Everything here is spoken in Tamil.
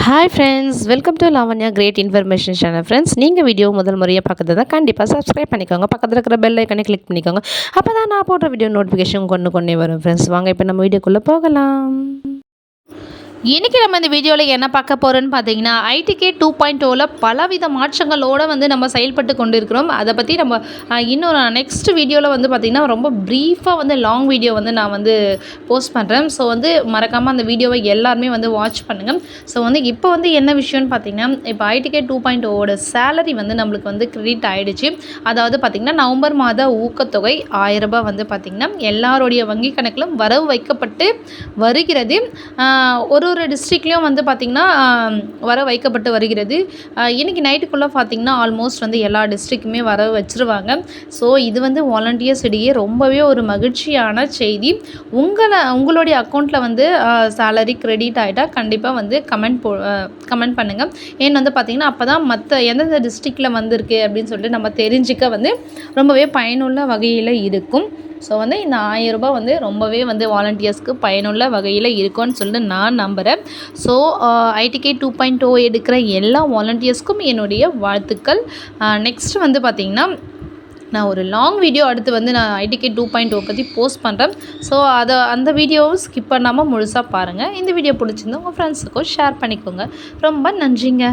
Hi friends, welcome to Lavanya great information channel. Friends, நீங்கள் வீடியோ முதல் முறையாக பார்க்குறது கண்டிப்பாக சப்ஸ்கிரைப் பண்ணிக்கோங்க. பக்கத்தில் இருக்கிற பெல் ஐக்கனை கிளிக் பண்ணிக்கோங்க. அப்போ தான் நான் போடுற வீடியோ நோட்டிஃபிகேஷன் கொண்டே வரும். ஃப்ரெண்ட்ஸ், வாங்க இப்போ நம்ம வீடியோக்குள்ளே போகலாம். இன்றைக்கி நம்ம இந்த வீடியோவில் என்ன பார்க்க போகிறோன்னு பார்த்தீங்கன்னா, ஐடிகே 2.0ல் பலவித மாற்றங்களோடு நம்ம செயல்பட்டு கொண்டு இருக்கிறோம். அதை பற்றி நம்ம இன்னொரு நெக்ஸ்ட் வீடியோவில் பார்த்திங்கன்னா ரொம்ப ப்ரீஃபாக லாங் வீடியோ நான் போஸ்ட் பண்ணுறேன். ஸோ மறக்காமல் அந்த வீடியோவை எல்லாருமே வாட்ச் பண்ணுங்கள். ஸோ இப்போ என்ன விஷயம்னு பார்த்தீங்கன்னா, இப்போ ஐடிகே 2.0ஓட சேலரி நம்மளுக்கு கிரெடிட் ஆகிடுச்சு. அதாவது பார்த்திங்கன்னா நவம்பர் மாத ஊக்கத்தொகை 1000 ரூபாய் பார்த்திங்கன்னா எல்லாருடைய வங்கி கணக்கிலும் வரவு வைக்கப்பட்டு வருகிறது. ஒரு டிஸ்ட்ரிக்ட்லேயும் பார்த்திங்கன்னா வர வைக்கப்பட்டு வருகிறது. இன்றைக்கி நைட்டுக்குள்ளே பார்த்திங்கன்னா ஆல்மோஸ்ட் எல்லா டிஸ்ட்ரிக்குமே வர வச்சுருவாங்க. ஸோ இது வாலண்டியர்ஸ் இடையே ரொம்பவே ஒரு மகிழ்ச்சியான செய்தி. உங்களுடைய அக்கௌண்ட்டில் சேலரி கிரெடிட் ஆகிட்டா கண்டிப்பாக கமெண்ட் பண்ணுங்கள். ஏன்னு பார்த்திங்கன்னா அப்போ தான் மற்ற எந்தெந்த டிஸ்ட்ரிக்டில் வந்திருக்கு அப்படின்னு சொல்லிட்டு நம்ம தெரிஞ்சிக்க ரொம்பவே பயனுள்ள வகையில் இருக்கும். ஸோ இந்த 1000 ரூபாய் ரொம்பவே வாலண்டியர்ஸ்க்கு பயனுள்ள வகையில் இருக்கும்னு சொல்லிட்டு நான் நம்புகிறேன். ஸோ ஐடிகே 2.0 எடுக்கிற எல்லா வாலண்டியர்ஸ்க்கும் என்னுடைய வாழ்த்துக்கள். நெக்ஸ்ட் பார்த்திங்கன்னா நான் ஒரு லாங் வீடியோ அடுத்து நான் ஐடிகே 2.0 பற்றி போஸ்ட் பண்ணுறேன். ஸோ அந்த வீடியோவும் ஸ்கிப் பண்ணாமல் முழுசாக பாருங்கள். இந்த வீடியோ பிடிச்சிருந்தா உங்கள் ஃப்ரெண்ட்ஸுக்கும் ஷேர் பண்ணிக்கோங்க. ரொம்ப நன்றிங்க.